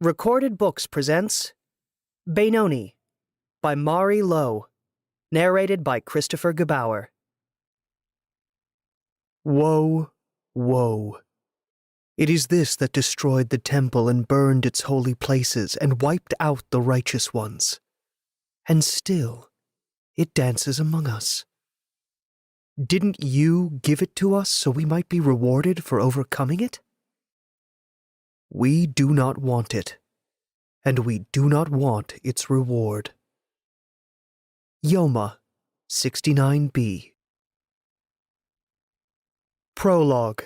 Recorded Books presents Beinoni by Lowe, narrated by Christopher Gebauer. Woe, woe! It is this that destroyed the temple and burned its holy places and wiped out the righteous ones. And still, it dances among us. Didn't you give it to us so we might be rewarded for overcoming it? We do not want it, and we do not want its reward. Yoma, 69b. Prologue.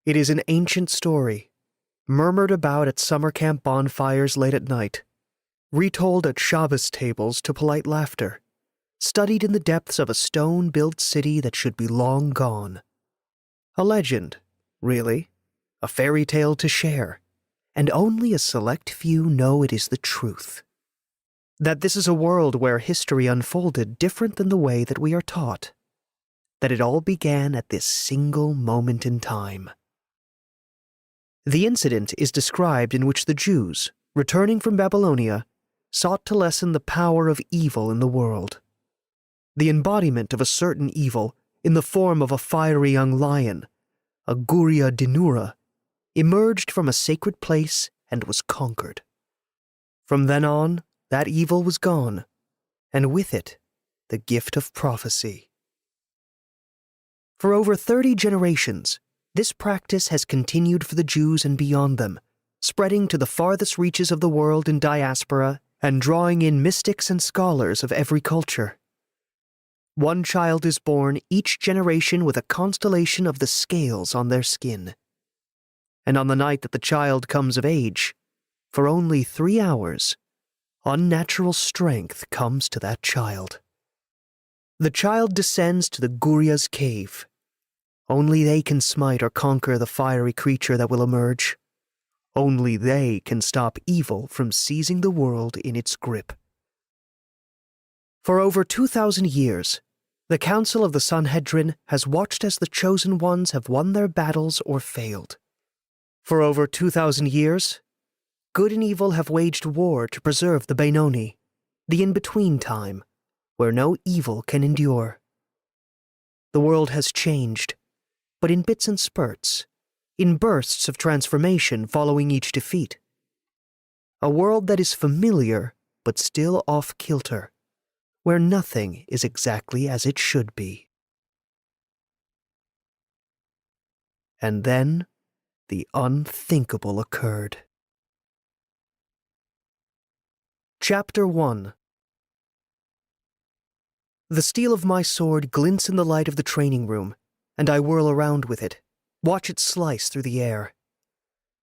It is an ancient story, murmured about at summer camp bonfires late at night, retold at Shabbos tables to polite laughter, studied in the depths of a stone-built city that should be long gone. A legend, really, a fairy tale to share, and only a select few know it is the truth. That this is a world where history unfolded different than the way that we are taught. That it all began at this single moment in time. The incident is described in which the Jews, returning from Babylonia, sought to lessen the power of evil in the world. The embodiment of a certain evil, in the form of a fiery young lion, a Guria Dinura, emerged from a sacred place and was conquered. From then on, that evil was gone, and with it, the gift of prophecy. For over 30 generations, this practice has continued for the Jews and beyond them, spreading to the farthest reaches of the world in diaspora and drawing in mystics and scholars of every culture. One child is born each generation with a constellation of the scales on their skin. And on the night that the child comes of age, for only 3 hours, unnatural strength comes to that child. The child descends to the Guria's cave. Only they can smite or conquer the fiery creature that will emerge. Only they can stop evil from seizing the world in its grip. For over 2,000 years, the Council of the Sanhedrin has watched as the chosen ones have won their battles or failed. For over 2,000 years, good and evil have waged war to preserve the Beinoni, the in-between time, where no evil can endure. The world has changed, but in bits and spurts, in bursts of transformation following each defeat. A world that is familiar, but still off-kilter, where nothing is exactly as it should be. And then, the unthinkable occurred. Chapter 1. The steel of my sword glints in the light of the training room, and I whirl around with it, watch it slice through the air.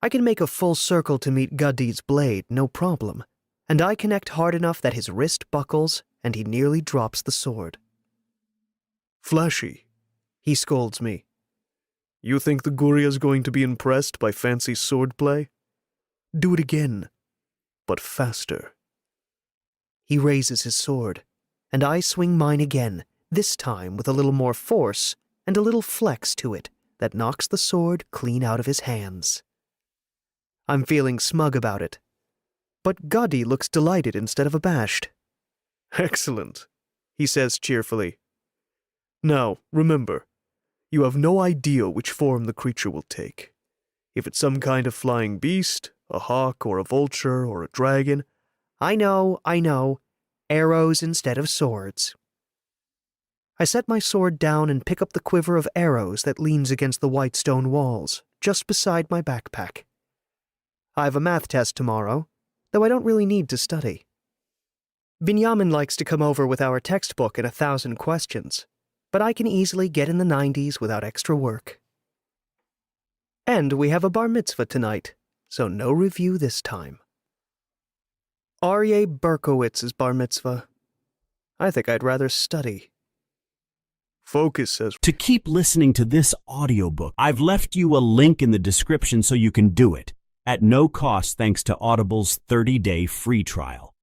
I can make a full circle to meet Gadi's blade, no problem, and I connect hard enough that his wrist buckles and he nearly drops the sword. "Flashy," he scolds me. "You think the Guria's going to be impressed by fancy swordplay? Do it again, but faster." He raises his sword, and I swing mine again, this time with a little more force and a little flex to it that knocks the sword clean out of his hands. I'm feeling smug about it, but Gadi looks delighted instead of abashed. "Excellent," he says cheerfully. "Now, remember, you have no idea which form the creature will take. If it's some kind of flying beast, a hawk or a vulture or a dragon—" I know. Arrows instead of swords." I set my sword down and pick up the quiver of arrows that leans against the white stone walls, just beside my backpack. I have a math test tomorrow, though I don't really need to study. Binyamin likes to come over with our textbook and 1,000 questions, but I can easily get in the 90s without extra work. And we have a bar mitzvah tonight, so no review this time. Aryeh Berkowitz's bar mitzvah. I think I'd rather study. Focus says, To keep listening to this audiobook, I've left you a link in the description so you can do it, at no cost thanks to Audible's 30-day free trial.